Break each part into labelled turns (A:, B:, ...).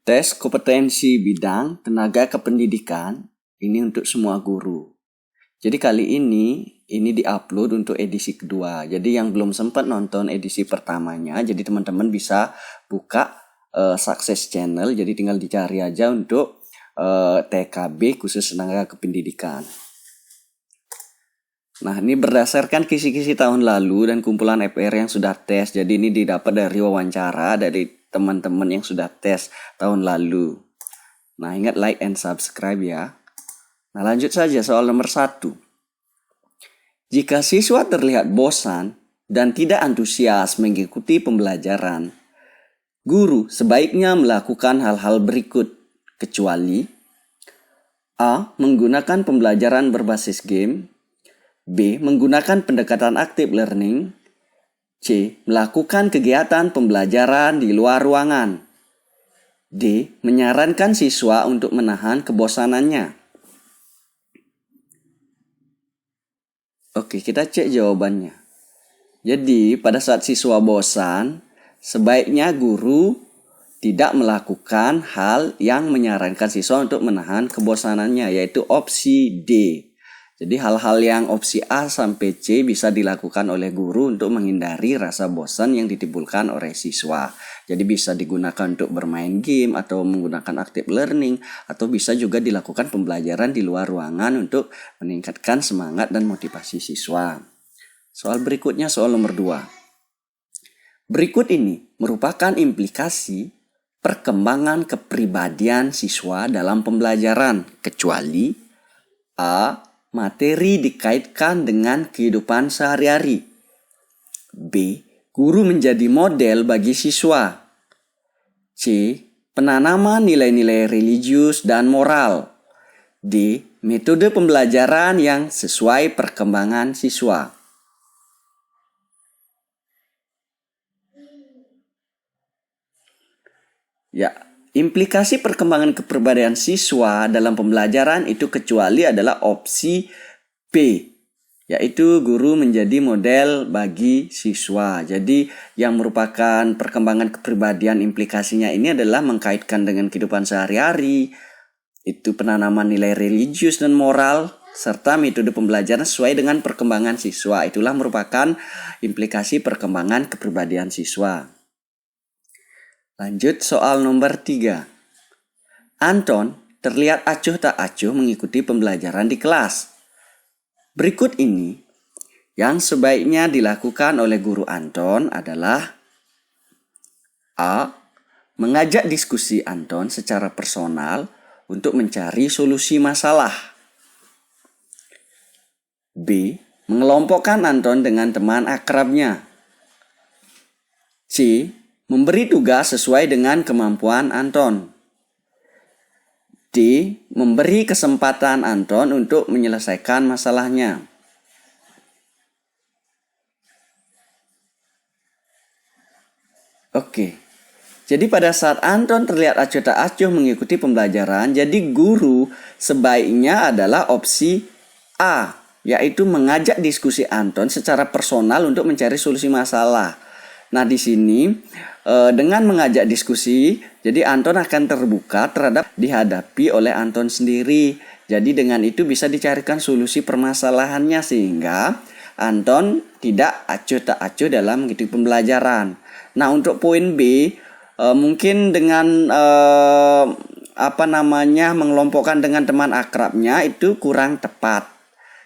A: Tes kompetensi bidang tenaga kependidikan ini untuk semua guru. Jadi kali ini diupload untuk edisi kedua. Jadi yang belum sempat nonton edisi pertamanya, jadi teman-teman bisa buka Success Channel. Jadi tinggal dicari aja untuk TKB khusus tenaga kependidikan. Nah, ini berdasarkan kisi-kisi tahun lalu dan kumpulan FR yang sudah tes. Jadi ini didapat dari wawancara dari teman-teman yang sudah tes tahun lalu. Nah, ingat like and subscribe ya. Nah, lanjut saja soal nomor 1. Jika siswa terlihat bosan dan tidak antusias mengikuti pembelajaran, guru sebaiknya melakukan hal-hal berikut, kecuali A. Menggunakan pembelajaran berbasis game, B. Menggunakan pendekatan active learning, C. Melakukan kegiatan pembelajaran di luar ruangan, D. Menyarankan siswa untuk menahan kebosanannya. Oke, kita cek jawabannya. Jadi, pada saat siswa bosan, sebaiknya guru tidak melakukan hal yang menyarankan siswa untuk menahan kebosanannya, yaitu opsi D. Jadi hal-hal yang opsi A sampai C bisa dilakukan oleh guru untuk menghindari rasa bosan yang ditimbulkan oleh siswa. Jadi bisa digunakan untuk bermain game atau menggunakan active learning, atau bisa juga dilakukan pembelajaran di luar ruangan untuk meningkatkan semangat dan motivasi siswa. Soal berikutnya soal nomor 2. Berikut ini merupakan implikasi perkembangan kepribadian siswa dalam pembelajaran, kecuali A. Materi dikaitkan dengan kehidupan sehari-hari, B. Guru menjadi model bagi siswa, C. Penanaman nilai-nilai religius dan moral, D. Metode pembelajaran yang sesuai perkembangan siswa. Ya, implikasi perkembangan kepribadian siswa dalam pembelajaran itu kecuali adalah opsi B, yaitu guru menjadi model bagi siswa. Jadi yang merupakan perkembangan kepribadian implikasinya ini adalah mengkaitkan dengan kehidupan sehari-hari, itu penanaman nilai religius dan moral, serta metode pembelajaran sesuai dengan perkembangan siswa. Itulah merupakan implikasi perkembangan kepribadian siswa. Lanjut soal nomor 3. Anton terlihat acuh tak acuh mengikuti pembelajaran di kelas. Berikut ini yang sebaiknya dilakukan oleh guru Anton adalah A. Mengajak diskusi Anton secara personal untuk mencari solusi masalah, B. Mengelompokkan Anton dengan teman akrabnya, C. Memberi tugas sesuai dengan kemampuan Anton, D. Memberi kesempatan Anton untuk menyelesaikan masalahnya. Oke. Jadi pada saat Anton terlihat acuh tak acuh mengikuti pembelajaran, jadi guru sebaiknya adalah opsi A, yaitu mengajak diskusi Anton secara personal untuk mencari solusi masalah. Nah, di sini dengan mengajak diskusi, jadi Anton akan terbuka terhadap dihadapi oleh Anton sendiri. Jadi dengan itu bisa dicarikan solusi permasalahannya sehingga Anton tidak acuh tak acuh dalam mengikuti pembelajaran. Nah, untuk poin B, mungkin dengan mengelompokkan dengan teman akrabnya itu kurang tepat.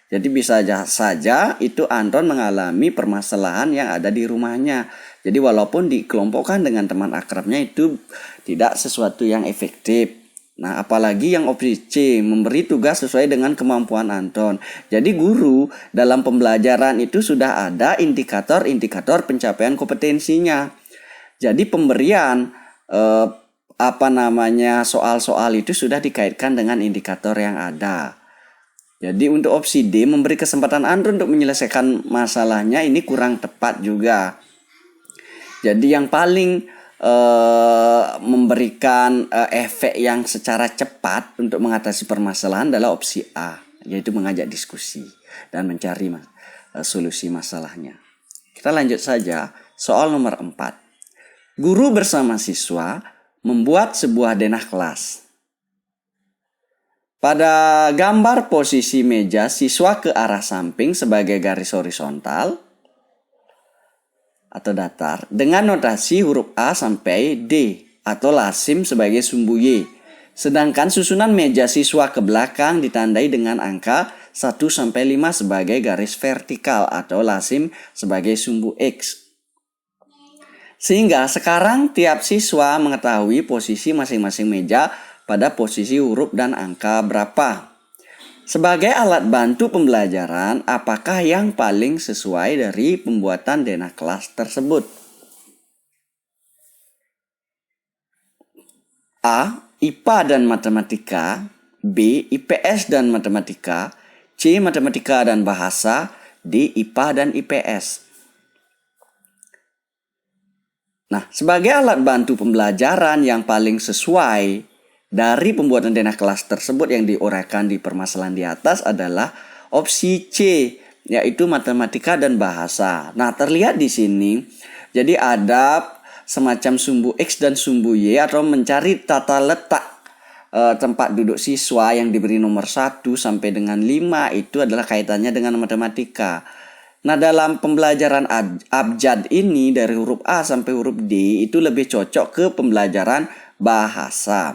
A: Jadi bisa saja itu Anton mengalami permasalahan yang ada di rumahnya. Jadi walaupun dikelompokkan dengan teman akrabnya itu tidak sesuatu yang efektif. Nah, apalagi yang opsi C, memberi tugas sesuai dengan kemampuan Anton. Jadi guru dalam pembelajaran itu sudah ada indikator-indikator pencapaian kompetensinya. Jadi pemberian soal-soal itu sudah dikaitkan dengan indikator yang ada. Jadi untuk opsi D, memberi kesempatan Anton untuk menyelesaikan masalahnya, ini kurang tepat juga. Jadi yang paling memberikan efek yang secara cepat untuk mengatasi permasalahan adalah opsi A, yaitu mengajak diskusi dan mencari solusi masalahnya. Kita lanjut saja soal nomor 4. Guru bersama siswa membuat sebuah denah kelas. Pada gambar posisi meja siswa ke arah samping sebagai garis horizontal atau datar dengan notasi huruf A sampai D atau lasim sebagai sumbu Y. Sedangkan susunan meja siswa ke belakang ditandai dengan angka 1 sampai 5 sebagai garis vertikal atau lasim sebagai sumbu X. Sehingga sekarang tiap siswa mengetahui posisi masing-masing meja pada posisi huruf dan angka berapa. Sebagai alat bantu pembelajaran, apakah yang paling sesuai dari pembuatan denah kelas tersebut? A. IPA dan matematika. B. IPS dan matematika. C. Matematika dan bahasa. D. IPA dan IPS. Nah, sebagai alat bantu pembelajaran yang paling sesuai dari pembuatan denah kelas tersebut yang diuraikan di permasalahan di atas adalah opsi C, yaitu matematika dan bahasa. Nah, terlihat di sini, jadi ada semacam sumbu X dan sumbu Y atau mencari tata letak tempat duduk siswa yang diberi nomor 1 sampai dengan 5 itu adalah kaitannya dengan matematika. Nah, dalam pembelajaran abjad ini dari huruf A sampai huruf D itu lebih cocok ke pembelajaran bahasa.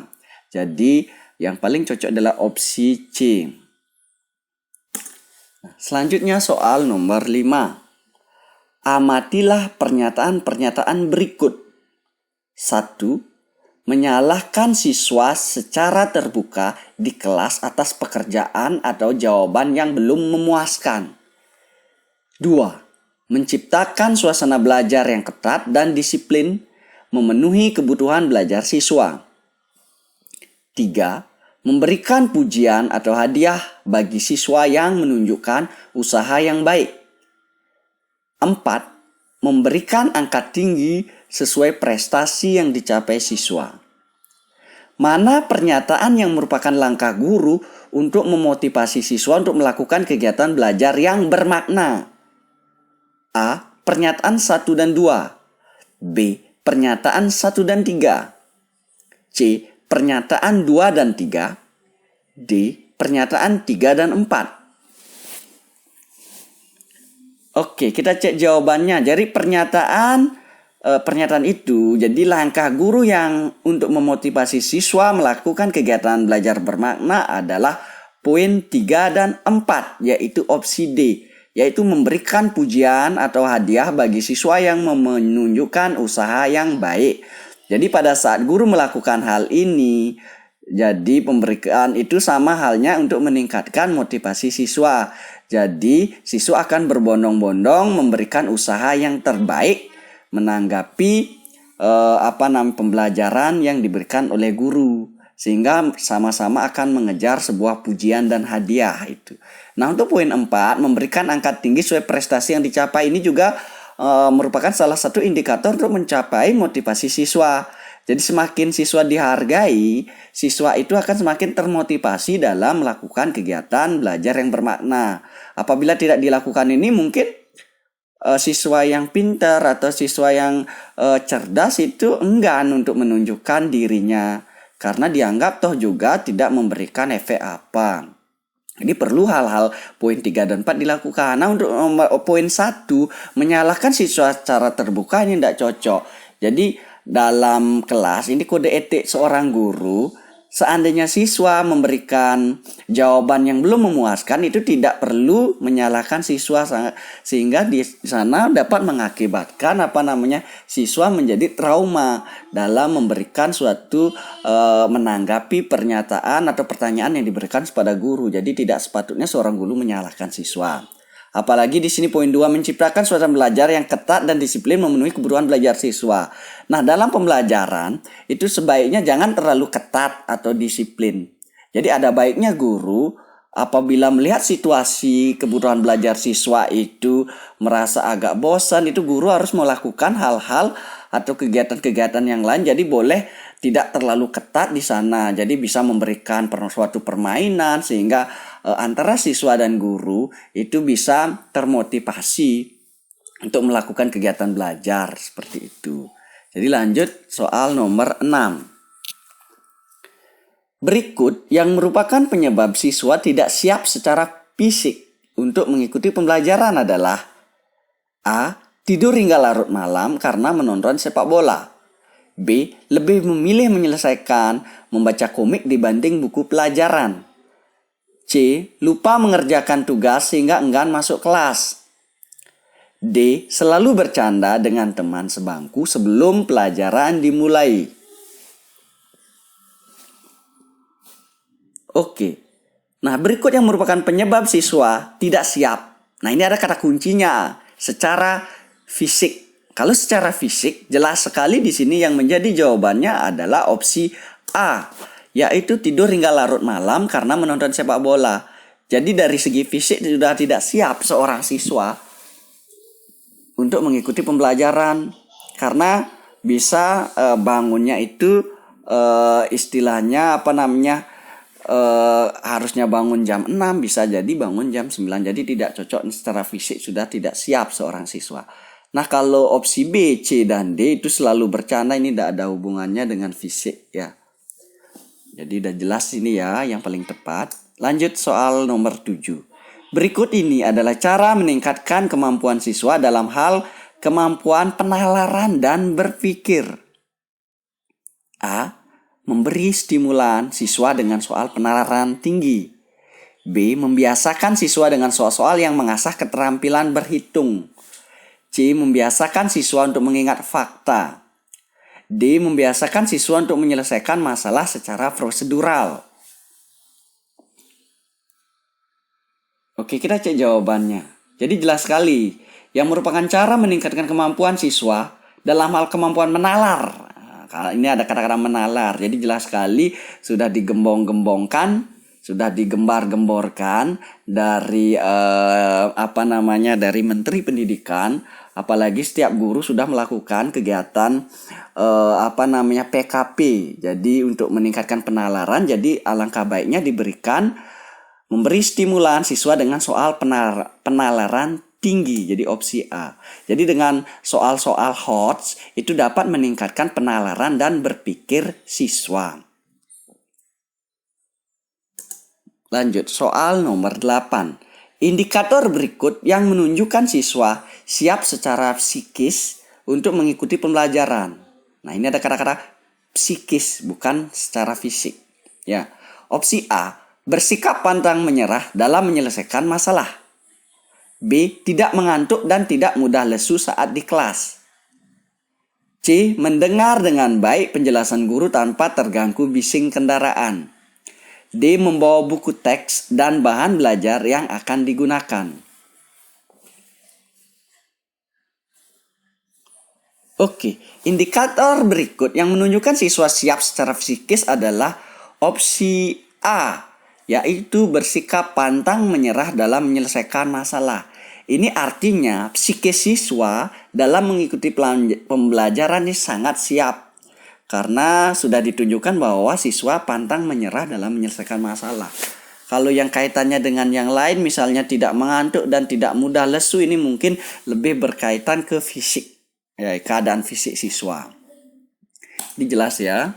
A: Jadi yang paling cocok adalah opsi C. Selanjutnya soal nomor 5. Amatilah pernyataan-pernyataan berikut. 1. Menyalahkan siswa secara terbuka di kelas atas pekerjaan atau jawaban yang belum memuaskan. 2. Menciptakan suasana belajar yang ketat dan disiplin memenuhi kebutuhan belajar siswa. 3. Memberikan pujian atau hadiah bagi siswa yang menunjukkan usaha yang baik. 4. Memberikan angka tinggi sesuai prestasi yang dicapai siswa. Mana pernyataan yang merupakan langkah guru untuk memotivasi siswa untuk melakukan kegiatan belajar yang bermakna? A. Pernyataan 1 dan 2. B. Pernyataan 1 dan 3. C. Pernyataan 2 dan 3. D. Pernyataan 3 dan 4. Oke, kita cek jawabannya. Jadi pernyataan itu jadi langkah guru yang untuk memotivasi siswa melakukan kegiatan belajar bermakna adalah poin 3 dan 4, yaitu opsi D, yaitu memberikan pujian atau hadiah bagi siswa yang menunjukkan usaha yang baik. Jadi pada saat guru melakukan hal ini, jadi pemberian itu sama halnya untuk meningkatkan motivasi siswa. Jadi siswa akan berbondong-bondong memberikan usaha yang terbaik menanggapi pembelajaran yang diberikan oleh guru, sehingga sama-sama akan mengejar sebuah pujian dan hadiah itu. Nah, untuk poin 4, memberikan angka tinggi sesuai prestasi yang dicapai, ini juga merupakan salah satu indikator untuk mencapai motivasi siswa. Jadi semakin siswa dihargai, siswa itu akan semakin termotivasi dalam melakukan kegiatan belajar yang bermakna. Apabila tidak dilakukan ini, mungkin siswa yang pintar atau siswa yang cerdas itu enggan untuk menunjukkan dirinya, karena dianggap toh juga tidak memberikan efek apa. Jadi perlu hal-hal poin 3 dan 4 dilakukan. Nah, untuk poin 1, menyalahkan siswa secara terbuka ini tidak cocok. Jadi dalam kelas ini kode etik seorang guru, seandainya siswa memberikan jawaban yang belum memuaskan, itu tidak perlu menyalahkan siswa, sehingga di sana dapat mengakibatkan siswa menjadi trauma dalam memberikan suatu menanggapi pernyataan atau pertanyaan yang diberikan kepada guru. Jadi tidak sepatutnya seorang guru menyalahkan siswa. Apalagi di sini poin 2, menciptakan suasana belajar yang ketat dan disiplin memenuhi kebutuhan belajar siswa. Nah, dalam pembelajaran itu sebaiknya jangan terlalu ketat atau disiplin. Jadi ada baiknya guru apabila melihat situasi kebutuhan belajar siswa itu merasa agak bosan, itu guru harus melakukan hal-hal atau kegiatan-kegiatan yang lain. Jadi boleh tidak terlalu ketat di sana. Jadi bisa memberikan suatu permainan sehingga antara siswa dan guru itu bisa termotivasi untuk melakukan kegiatan belajar seperti itu. Jadi lanjut soal nomor 6. Berikut yang merupakan penyebab siswa tidak siap secara fisik untuk mengikuti pembelajaran adalah A. Tidur hingga larut malam karena menonton sepak bola. B. Lebih memilih menyelesaikan membaca komik dibanding buku pelajaran. C. Lupa mengerjakan tugas sehingga enggan masuk kelas. D. Selalu bercanda dengan teman sebangku sebelum pelajaran dimulai. Oke. Nah, berikut yang merupakan penyebab siswa tidak siap. Nah, ini ada kata kuncinya. Secara fisik. Kalau secara fisik, jelas sekali di sini yang menjadi jawabannya adalah opsi A, yaitu tidur hingga larut malam karena menonton sepak bola. Jadi dari segi fisik sudah tidak siap seorang siswa untuk mengikuti pembelajaran karena bisa bangunnya itu istilahnya harusnya bangun jam 6, bisa jadi bangun jam 9. Jadi tidak cocok secara fisik, sudah tidak siap seorang siswa. Nah, kalau opsi B, C, dan D itu selalu bercanda, ini tidak ada hubungannya dengan fisik ya. Jadi udah jelas ini ya yang paling tepat. Lanjut soal nomor 7. Berikut ini adalah cara meningkatkan kemampuan siswa dalam hal kemampuan penalaran dan berpikir. A. Memberi stimulan siswa dengan soal penalaran tinggi. B. Membiasakan siswa dengan soal-soal yang mengasah keterampilan berhitung. C. Membiasakan siswa untuk mengingat fakta. D. Membiasakan siswa untuk menyelesaikan masalah secara prosedural. Oke, kita cek jawabannya. Jadi jelas sekali. Yang merupakan cara meningkatkan kemampuan siswa dalam hal kemampuan menalar. Nah, ini ada kata-kata menalar. Jadi jelas sekali sudah digembong-gembongkan, sudah digembar-gemborkan dari dari Menteri Pendidikan. Apalagi setiap guru sudah melakukan kegiatan PKP. Jadi untuk meningkatkan penalaran, jadi alangkah baiknya memberi stimulan siswa dengan soal penalaran tinggi. Jadi opsi A. Jadi dengan soal-soal HOTS itu dapat meningkatkan penalaran dan berpikir siswa. Lanjut soal nomor 8. Indikator berikut yang menunjukkan siswa siap secara psikis untuk mengikuti pembelajaran. Nah, ini ada kata-kata psikis, bukan secara fisik. Ya. Opsi A, bersikap pantang menyerah dalam menyelesaikan masalah. B, tidak mengantuk dan tidak mudah lesu saat di kelas. C, mendengar dengan baik penjelasan guru tanpa terganggu bising kendaraan. D, membawa buku teks dan bahan belajar yang akan digunakan. Oke, indikator berikut yang menunjukkan siswa siap secara psikis adalah opsi A, yaitu bersikap pantang menyerah dalam menyelesaikan masalah. Ini artinya psikis siswa dalam mengikuti pembelajaran ini sangat siap. Karena sudah ditunjukkan bahwa siswa pantang menyerah dalam menyelesaikan masalah. Kalau yang kaitannya dengan yang lain, misalnya tidak mengantuk dan tidak mudah lesu, ini mungkin lebih berkaitan ke fisik, ya, keadaan fisik siswa. Ini jelas ya.